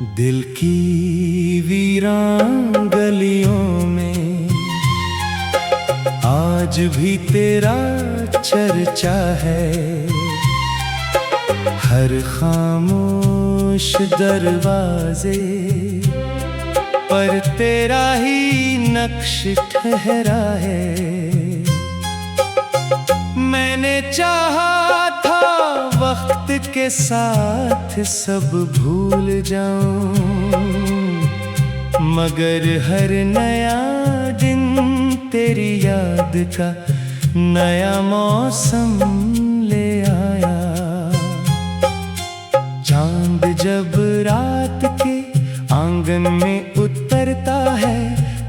दिल की वीरान गलियों में आज भी तेरा चर्चा है। हर खामोश दरवाजे पर तेरा ही नक्श ठहरा है। मैंने चाहा था वक्त के साथ सब भूल जाऊं, मगर हर नया दिन तेरी याद का नया मौसम ले आया। चांद जब रात के आंगन में उतरता है,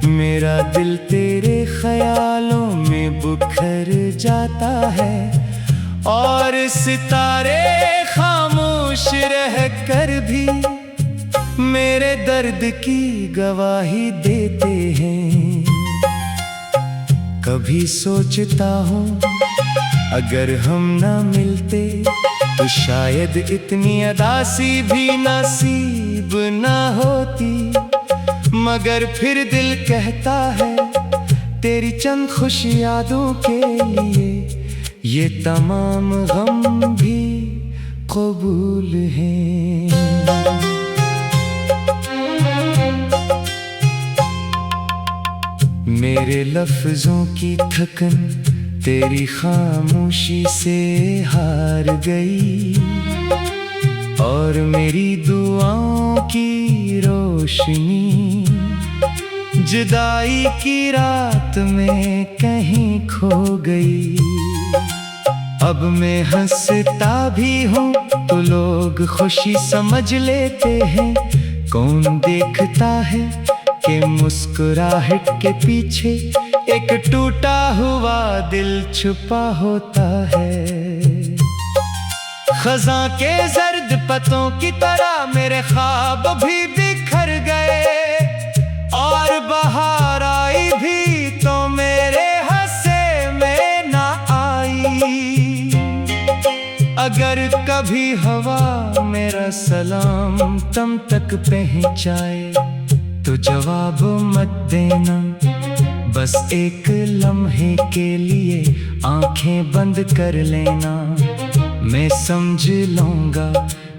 मेरा दिल तेरे ख्यालों में बिखर जाता है। और सितारे खामोश रह कर भी मेरे दर्द की गवाही देते हैं। कभी सोचता हूँ अगर हम ना मिलते तो शायद इतनी अदासी भी नसीब ना होती। मगर फिर दिल कहता है तेरी चंद खुश यादों के लिए ये तमाम गम भी कबूल हैं। मेरे लफ्जों की थकन तेरी खामोशी से हार गई, और मेरी दुआओं की रोशनी जुदाई की रात में कहीं खो गई। अब मैं हंसता भी हूँ तो लोग खुशी समझ लेते हैं। कौन देखता है कि मुस्कुराहट के पीछे एक टूटा हुआ दिल छुपा होता है। खज़ां के जर्द पत्तों की तरह मेरे ख्वाब भी बिखर गए, और बहार आई भी तो मेरे हंसे में ना आई। अगर कभी हवा मेरा सलाम तुम तक पहुंचाए तो जवाब मत देना, बस एक लम्हे के लिए आंखें बंद कर लेना। मैं समझ लूंगा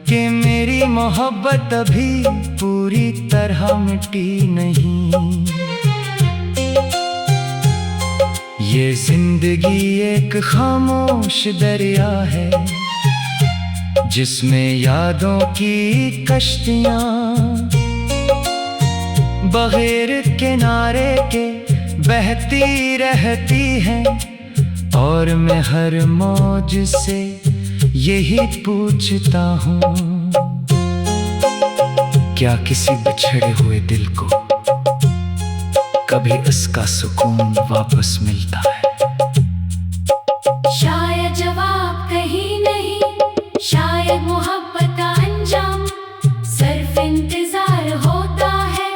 कि मेरी मोहब्बत अभी पूरी तरह मिटी नहीं। ये जिंदगी एक खामोश दरिया है जिसमें यादों की कश्तियां बगैर किनारे के बहती रहती हैं। और मैं हर मौज से यही पूछता हूँ, क्या किसी बिछड़े हुए दिल को कभी इसका सुकून वापस मिलता है? शायद जवाब कहीं नहीं, शायद मोहब्बत का अंजाम सिर्फ इंतजार होता है,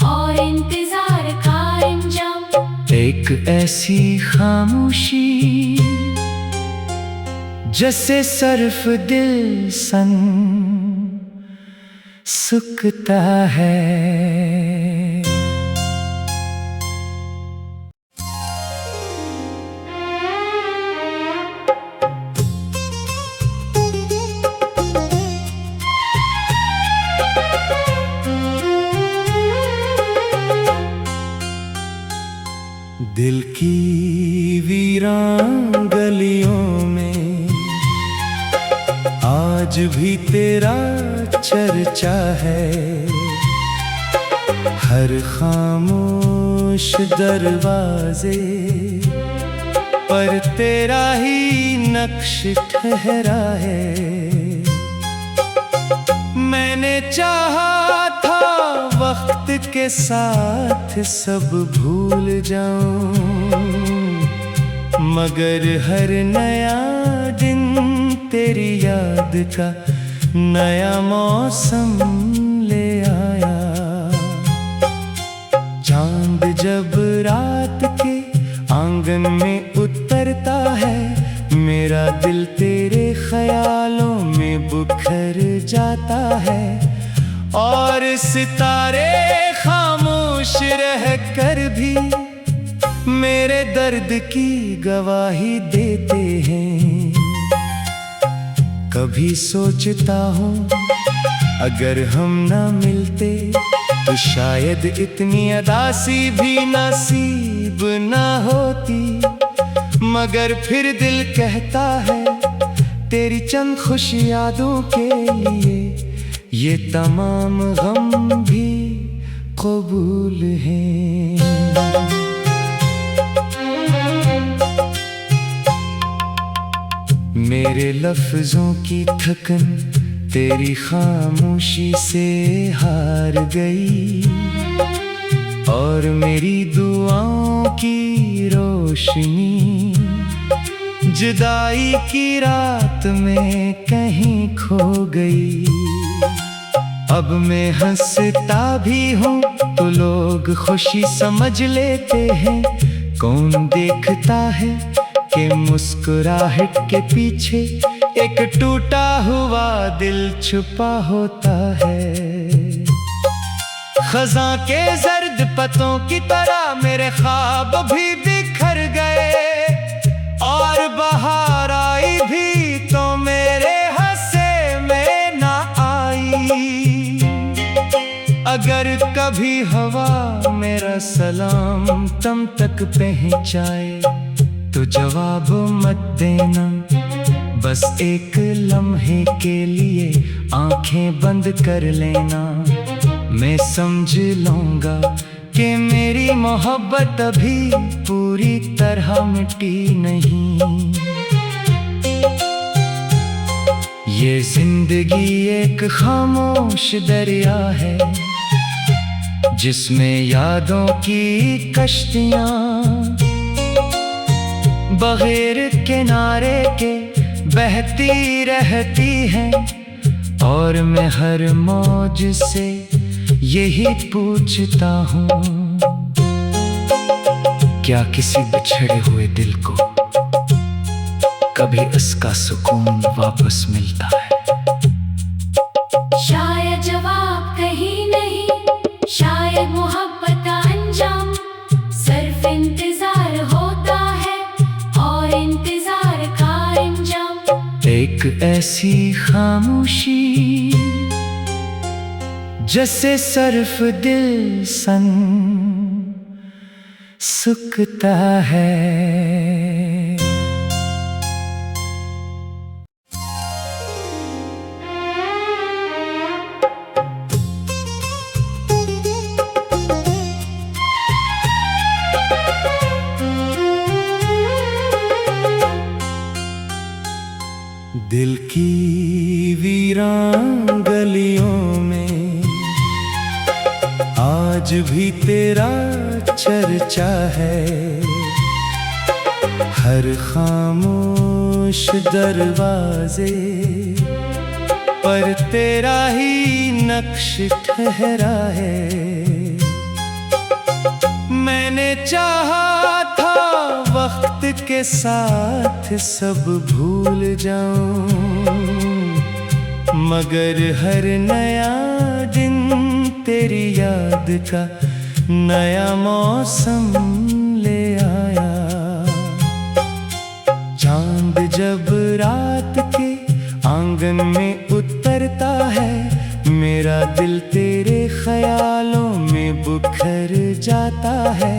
और इंतजार का अंजाम एक ऐसी खामोशी जैसे सर्फ दिल सन सुकता है। दिल की वीरान गलियों में आज भी तेरा चर्चा है। हर खामोश दरवाजे पर तेरा ही नक्श ठहरा है। मैंने चाहा था वक्त के साथ सब भूल जाऊं, मगर हर नया दिन तेरी याद का नया मौसम ले आया। चांद जब रात के आंगन में उतरता है, मेरा दिल तेरे ख्यालों में बिखर जाता है। और सितारे खामोश रह कर भी मेरे दर्द की गवाही देते हैं। कभी सोचता हूँ अगर हम ना मिलते तो शायद इतनी अदासी भी नसीब ना होती। मगर फिर दिल कहता है तेरी चंद खुश यादों के लिए ये तमाम गम भी कबूल हैं। मेरे लफ्जों की थकन तेरी खामोशी से हार गई और मेरी दुआओं की रोशनी जुदाई की रात में कहीं खो गई। अब मैं हंसता भी हूँ तो लोग खुशी समझ लेते हैं। कौन देखता है कि मुस्कुराहट के पीछे एक टूटा हुआ दिल छुपा होता है। खज़ां के जर्द पत्तों की तरह मेरे ख्वाब भी बिखर गए और बहार आई भी तो मेरे हंसे में ना आई। अगर कभी हवा मेरा सलाम तुम तक पहुंचाए तो जवाब मत देना, बस एक लम्हे के लिए आंखें बंद कर लेना। मैं समझ लूंगा कि मेरी मोहब्बत अभी पूरी तरह मिटी नहीं। ये जिंदगी एक खामोश दरिया है जिसमें यादों की कश्तियां बगैर किनारे के बहती रहती हैं। और मैं हर मौज से यही पूछता हूँ, क्या किसी बिछड़े हुए दिल को कभी इसका सुकून वापस मिलता है? शायद जवाब कहीं नहीं, शायद मोहब्बत का अंजाम सिर्फ इंतजार होता है और इंतजार का अंजाम एक ऐसी खामोशी जैसे सर्फ दिल सन सुकता है। दिल की वीरान गलियों में आज भी तेरा चर्चा है। हर खामोश दरवाजे पर तेरा ही नक्श ठहरा है। मैंने चाहा था वक्त के साथ सब भूल जाऊं, मगर हर नया दिन तेरी याद का नया मौसम ले आया। चांद जब रात के आंगन में उतरता है, मेरा दिल तेरे ख्यालों में बुखर जाता है।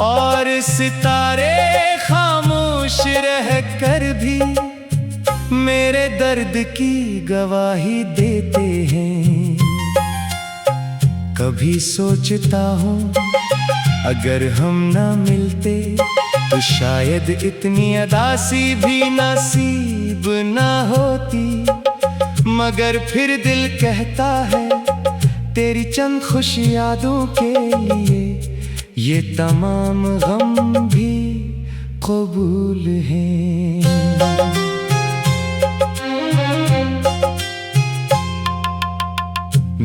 और सितारे खामोश रह कर भी मेरे दर्द की गवाही देते हैं। कभी सोचता हूँ अगर हम ना मिलते तो शायद इतनी अदासी भी नसीब ना होती। मगर फिर दिल कहता है तेरी चंद खुश यादों के लिए ये तमाम गम भी कबूल हैं।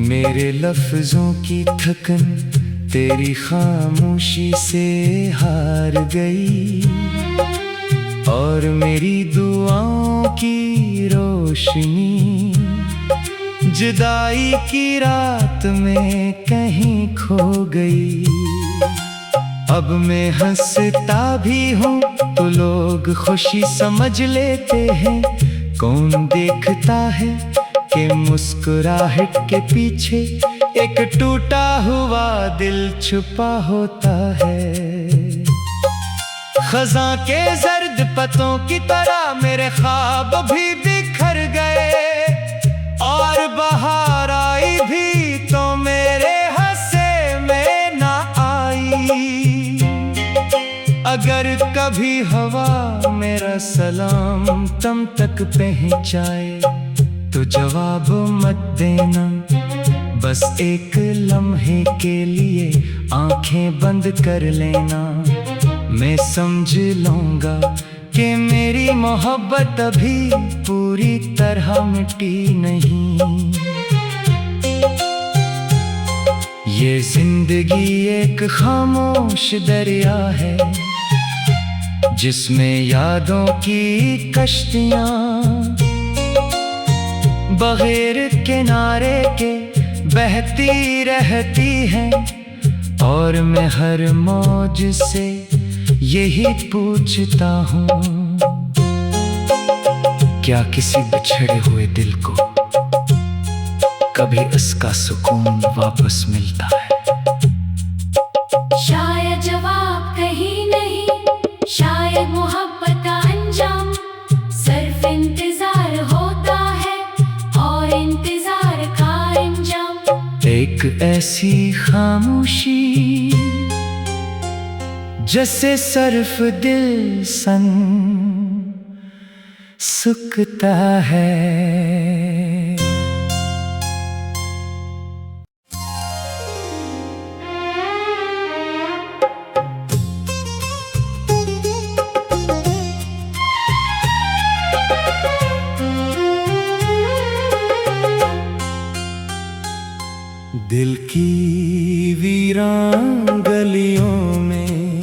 मेरे लफ्जों की थकन तेरी खामोशी से हार गई और मेरी दुआओं की रोशनी जुदाई की रात में कहीं खो गई। अब मैं हंसता भी हूँ तो लोग खुशी समझ लेते हैं। कौन देखता है कि मुस्कुराहट के पीछे एक टूटा हुआ दिल छुपा होता है। खज़ां के जर्द पत्तों की तरह मेरे ख्वाब भी बिखर गए, और बहार आई भी तो मेरे हंसे में ना आई। अगर कभी हवा मेरा सलाम तुम तक पहुंचाए तो जवाब मत देना, बस एक लम्हे के लिए आंखें बंद कर लेना। मैं समझ लूंगा कि मेरी मोहब्बत अभी पूरी तरह मिटी नहीं। ये जिंदगी एक खामोश दरिया है जिसमें यादों की कश्तियां बगैर किनारे के बहती रहती हैं। और मैं हर मौज से यही पूछता हूँ, क्या किसी बिछड़े हुए दिल को कभी इसका सुकून वापस मिलता है? शायद जवाब कहीं नहीं, शायद मोहब्बत का अंजाम सिर्फ इंतजार होता है, और इंतजार का अंजाम एक ऐसी खामोशी जैसे सर्फ दिल सन सुकता है। दिल की वीरान गलियों में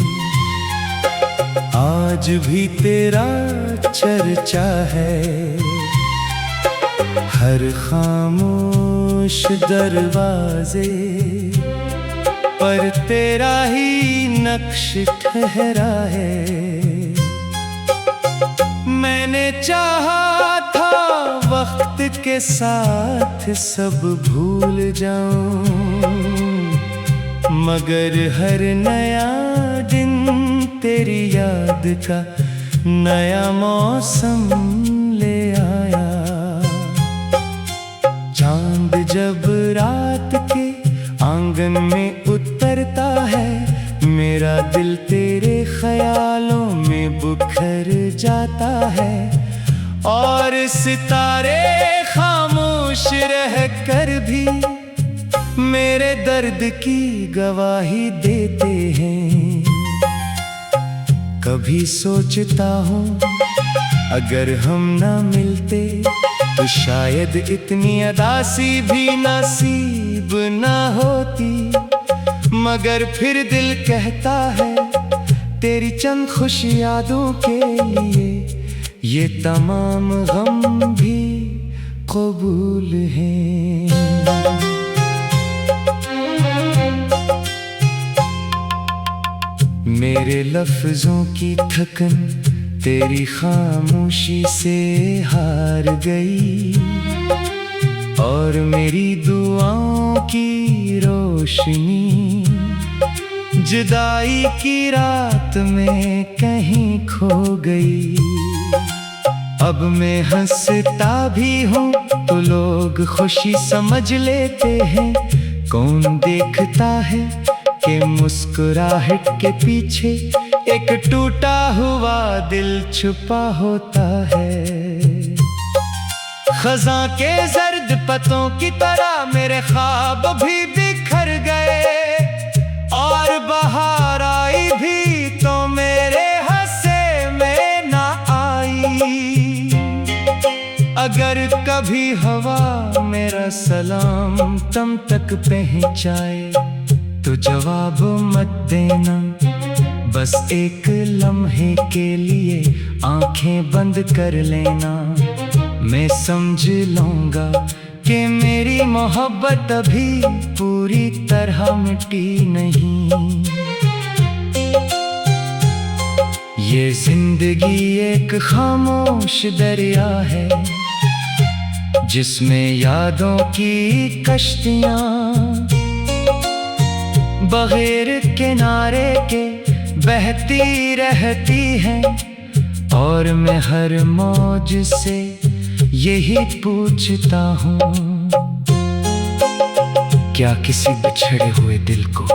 आज भी तेरा चर्चा है। हर खामोश दरवाजे पर तेरा ही नक्श ठहरा है। मैंने चाहा था वक्त के साथ सब भूल जाऊं, मगर हर नया दिन तेरी याद का नया मौसम ले आया। चांद जब रात के आंगन में उतरता है, मेरा दिल तेरे ख्यालों में बिखर जाता है। और सितारे खामोश रह कर भी मेरे दर्द की गवाही देते हैं। कभी सोचता हूँ अगर हम ना मिलते तो शायद इतनी अदासी भी नसीब ना होती। मगर फिर दिल कहता है तेरी चंद खुश यादों के लिए ये तमाम गम भी कबूल हैं। मेरे लफ्जों की थकन तेरी खामोशी से हार गई, और मेरी दुआओं की रोशनी जुदाई की रात में कहीं खो गई। अब मैं हंसता भी हूँ तो लोग खुशी समझ लेते हैं। कौन देखता है कि मुस्कुराहट के पीछे एक टूटा हुआ दिल छुपा होता है। खज़ां के जर्द पत्तों की तरह मेरे ख्वाब भी बिखर गए, और बहार आई भी तो मेरे हंसे में ना आई। अगर कभी हवा मेरा सलाम तुम तक पहुंचाए तो जवाब मत देना, बस एक लम्हे के लिए आंखें बंद कर लेना। मैं समझ लूंगा कि मेरी मोहब्बत अभी पूरी तरह मिटी नहीं। ये जिंदगी एक खामोश दरिया है जिसमें यादों की कश्तियां बगैर किनारे के बहती रहती हैं। और मैं हर मौज से यही पूछता हूँ, क्या किसी बिछड़े हुए दिल को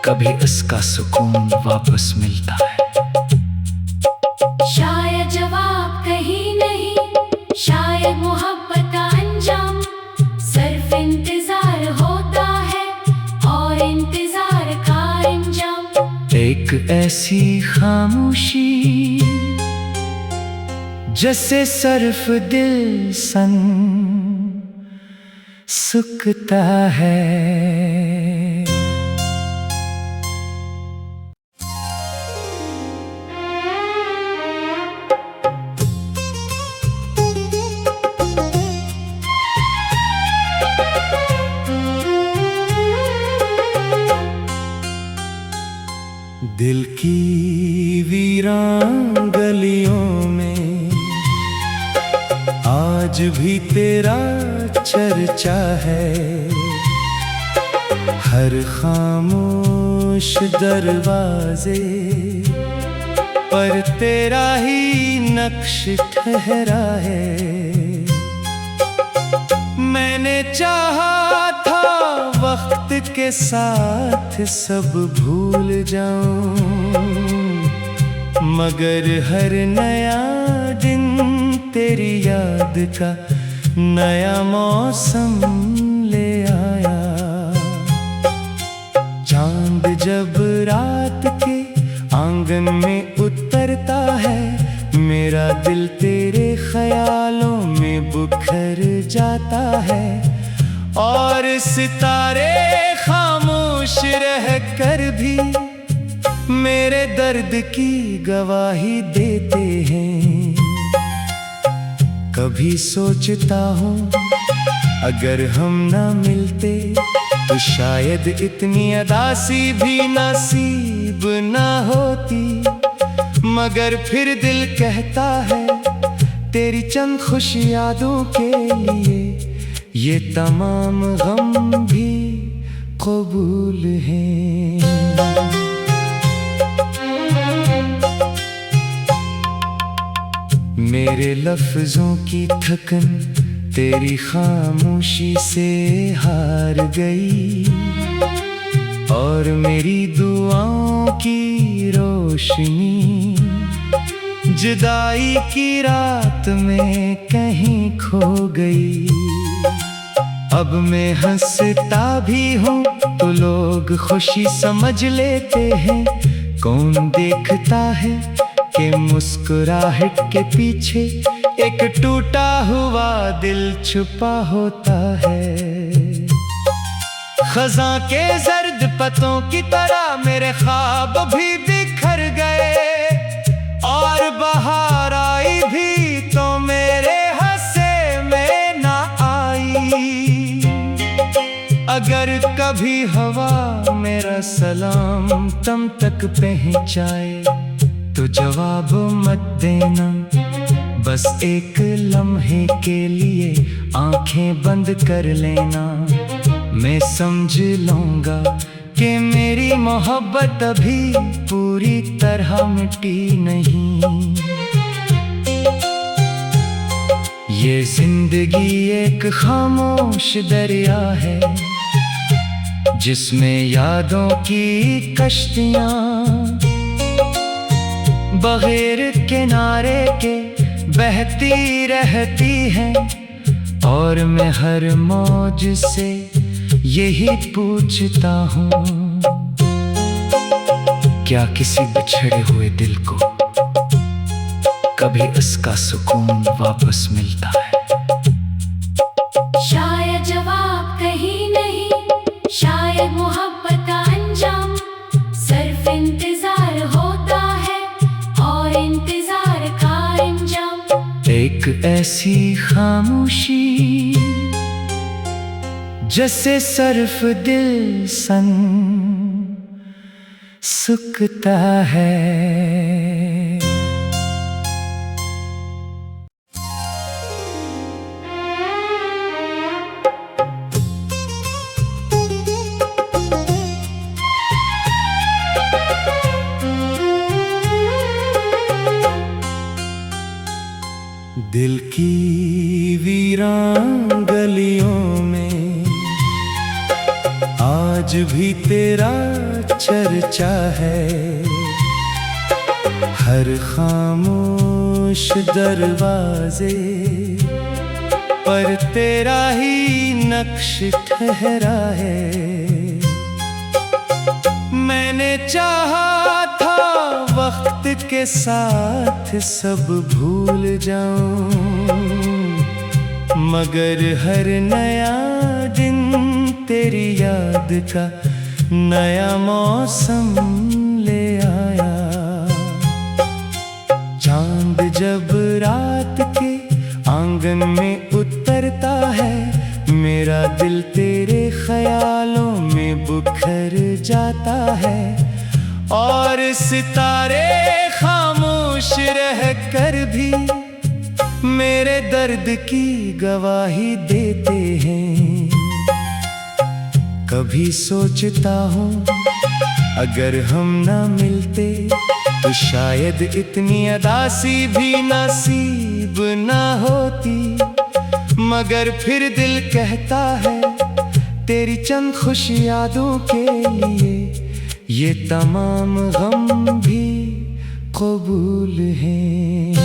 कभी इसका सुकून वापस मिलता है? शायद जवाब कहीं नहीं, शायद मोहब्बत का अंजाम सिर्फ इंतजार होता है और इंतजार का अंजाम एक ऐसी खामोशी जैसे सर्फ दिल सन सुकता है। दिल की वीरान गलियों में आज भी तेरा चर्चा है। हर खामोश दरवाजे पर तेरा ही नक्श ठहरा है। मैंने चाहा था वक्त के साथ सब भूल जाऊं, मगर हर नया दिन तेरी याद का नया मौसम ले आया। चांद जब रात के आंगन में उतरता है, मेरा दिल तेरे ख्यालों में बिखर जाता है। और सितारे खामोश रह कर भी मेरे दर्द की गवाही देते हैं। कभी सोचता हूँ अगर हम ना मिलते तो शायद इतनी अदासी भी नसीब ना होती। मगर फिर दिल कहता है तेरी चंद खुश यादों के लिए ये तमाम गम भी कबूल हैं। मेरे लफ्जों की थकन तेरी खामोशी से हार गई, और मेरी दुआओं की रोशनी जुदाई की रात में कहीं खो गई। अब मैं हंसता भी हूँ तो लोग खुशी समझ लेते हैं। कौन देखता है कि मुस्कुराहट के पीछे एक टूटा हुआ दिल छुपा होता है। खज़ां के जर्द पत्तों की तरह मेरे ख्वाब भी बिखर गए, और बहार आई भी तो मेरे हंसे में ना आई। अगर कभी हवा मेरा सलाम तुम तक पहुँचाए तो जवाब मत देना, बस एक लम्हे के लिए आंखें बंद कर लेना। मैं समझ लूंगा कि मेरी मोहब्बत अभी पूरी तरह मिटी नहीं। ये जिंदगी एक खामोश दरिया है जिसमें यादों की कश्तियां बगैर किनारे के बहती रहती हैं। और मैं हर मौज से यही पूछता हूँ, क्या किसी बिछड़े हुए दिल को कभी इसका सुकून वापस मिलता है? शायद जवाब कहीं नहीं, शायद मोहब्बत का अंजाम सिर्फ इंतजार होता है और इंतजार का अंजाम एक एक ऐसी खामोशी जैसे सर्फ दिल सन सुकता है। दिल की वीरान गलियों में आज भी तेरा चर्चा है। हर खामोश दरवाजे पर तेरा ही नक्श ठहरा है। मैंने चाहा था वक्त के साथ सब भूल जाऊं, मगर हर नया दिन तेरी याद का नया मौसम ले आया। चांद जब रात के आंगन में उतरता है, मेरा दिल तेरे ख्यालों में बुखर जाता है। और सितारे खामोश रह कर भी मेरे दर्द की गवाही देते हैं। कभी सोचता हूँ अगर हम ना मिलते तो शायद इतनी अदासी भी नसीब ना होती। मगर फिर दिल कहता है तेरी चंद खुश यादों के लिए ये तमाम गम भी कबूल हैं।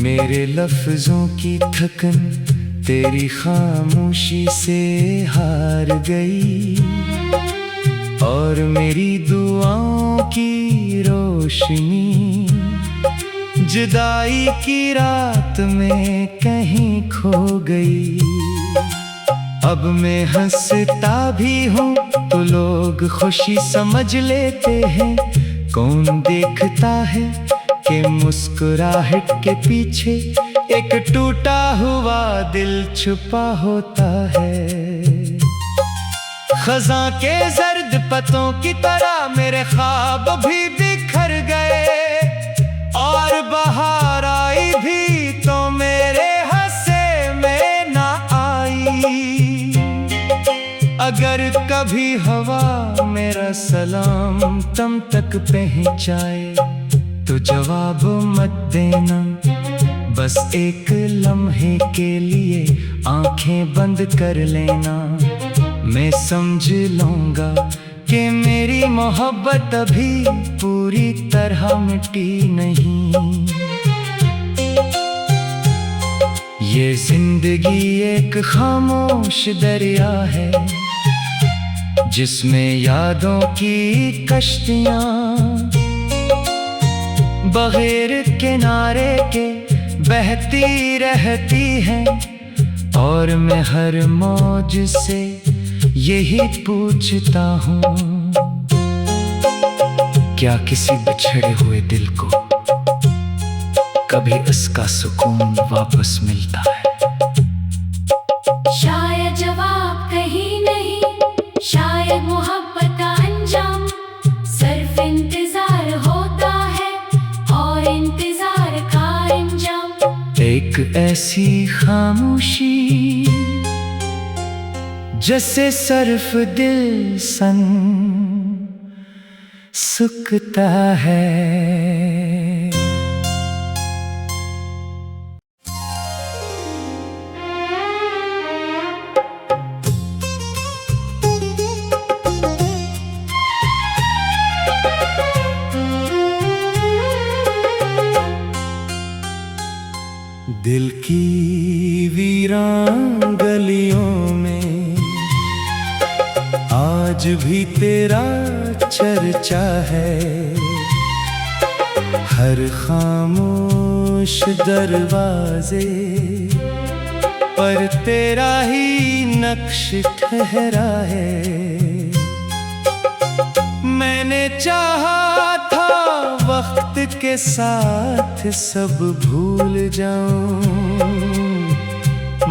मेरे लफ्जों की थकन तेरी खामोशी से हार गई, और मेरी दुआओं की रोशनी जुदाई की रात में कहीं खो गई। अब मैं हंसता भी हूँ तो लोग खुशी समझ लेते हैं। कौन देखता है कि मुस्कुराहट के पीछे एक टूटा हुआ दिल छुपा होता है। खज़ां के जर्द पत्तों की तरह मेरे ख्वाब भी बिखर गए, और बहार आई भी तो मेरे हंसे में ना आई। अगर कभी हवा मेरा सलाम तुम तक पहुंचाए तो जवाब मत देना, बस एक लम्हे के लिए आंखें बंद कर लेना। मैं समझ लूंगा कि मेरी मोहब्बत अभी पूरी तरह मिटी नहीं। ये जिंदगी एक खामोश दरिया है जिसमें यादों की कश्तियां बगैर किनारे के बहती रहती हैं। और मैं हर मौज से यही पूछता हूँ, क्या किसी बिछड़े हुए दिल को कभी इसका सुकून वापस मिलता है? शायद जवाब कहीं नहीं, शायद मोहब्बत का अंजाम सिर्फ इंतजार होता है, और इंतजार का अंजाम एक ऐसी खामोशी जैसे सर्फ दिल सन सुकता है। दिल की वीरान गलियों में आज भी तेरा चर्चा है। हर खामोश दरवाजे पर तेरा ही नक्श ठहरा है। मैंने चाहा था वक्त के साथ सब भूल जाऊं,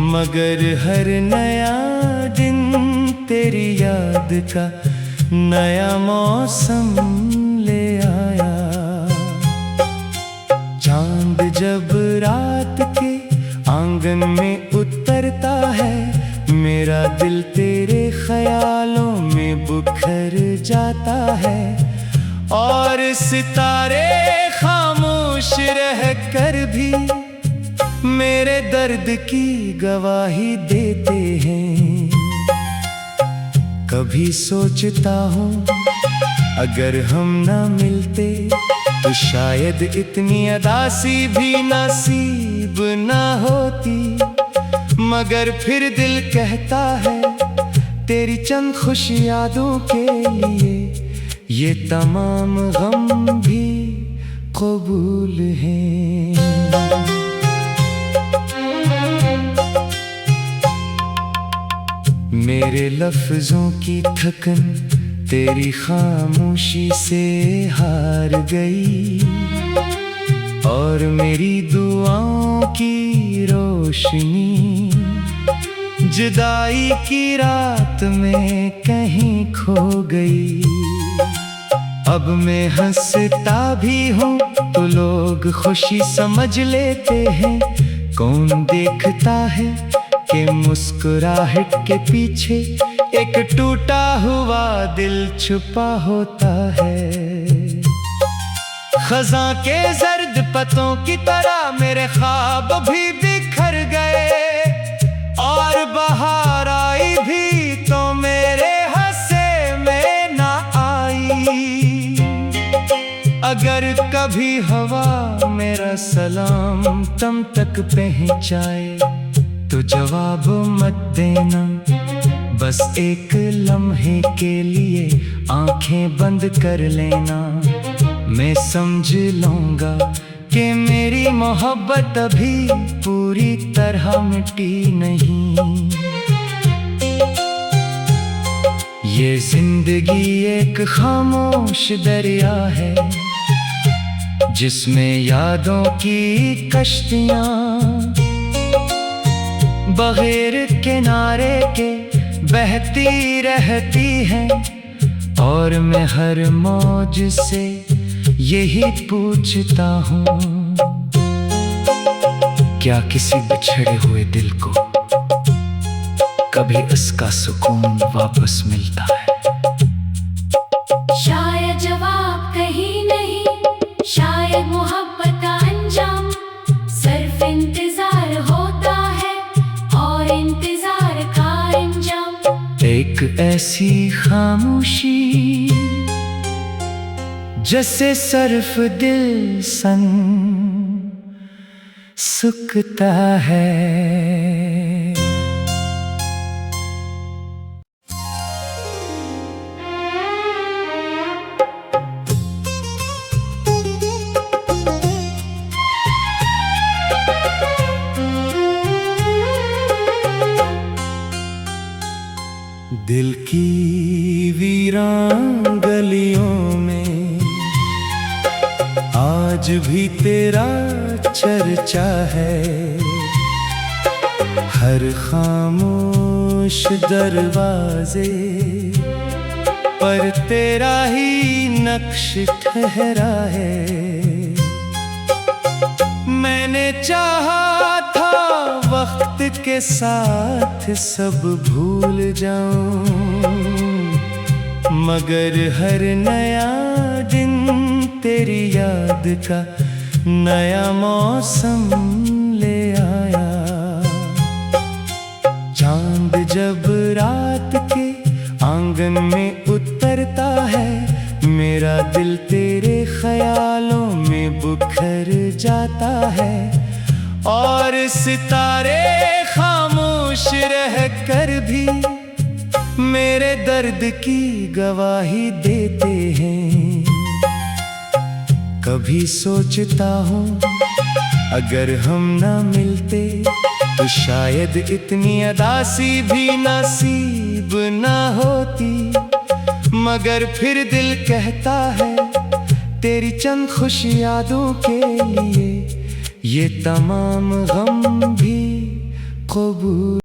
मगर हर नया दिन तेरी याद का नया मौसम ले आया। चांद जब रात के आंगन में उतरता है, मेरा दिल तेरे ख्यालों में बिखर जाता है। और सितारे खामोश रह कर भी मेरे दर्द की गवाही देते हैं। कभी सोचता हूँ अगर हम ना मिलते तो शायद इतनी अदासी भी नसीब ना होती। मगर फिर दिल कहता है तेरी चंद खुश यादों के लिए ये तमाम गम भी कबूल हैं। मेरे लफ्जों की थकन तेरी खामोशी से हार गई, और मेरी दुआओं की रोशनी जुदाई की रात में कहीं खो गई। अब मैं हंसता भी हूँ तो लोग खुशी समझ लेते हैं। कौन देखता है कि मुस्कुराहट के पीछे एक टूटा हुआ दिल छुपा होता है। खज़ां के जर्द पत्तों की तरह मेरे ख्वाब भी बिखर गए, और बहार आई भी तो मेरे हंसे में ना आई। अगर कभी हवा मेरा सलाम तुम तक पहुंचाए तो जवाब मत देना, बस एक लम्हे के लिए आंखें बंद कर लेना। मैं समझ लूंगा कि मेरी मोहब्बत अभी पूरी तरह मिटी नहीं। ये जिंदगी एक खामोश दरिया है जिसमें यादों की कश्तियाँ बगैर किनारे के बहती रहती हैं। और मैं हर मौज से यही पूछता हूँ, क्या किसी बिछड़े हुए दिल को कभी इसका सुकून वापस मिलता है? शायद जवाब कहीं नहीं, शायद मोहब्बत का अंजाम सिर्फ इंतजार होता है, और इंतजार का अंजाम एक ऐसी खामोशी जैसे सर्फ दिल सन सुकता है। दिल की वीरान गलियों में आज भी तेरा चर्चा है। हर खामोश दरवाजे पर तेरा ही नक्श ठहरा है। मैंने चाहा था वक्त के साथ सब भूल जाऊं, मगर हर नया दिन तेरी याद का नया मौसम ले आया। चांद जब रात के आंगन में उतरता है, मेरा दिल तेरे ख्यालों में बिखर जाता है। और सितारे खामोश रह कर भी मेरे दर्द की गवाही देते हैं। कभी सोचता हूँ अगर हम ना मिलते तो शायद इतनी अदासी भी नसीब ना होती। मगर फिर दिल कहता है तेरी चंद खुश यादों के लिए ये तमाम गम भी कबूल।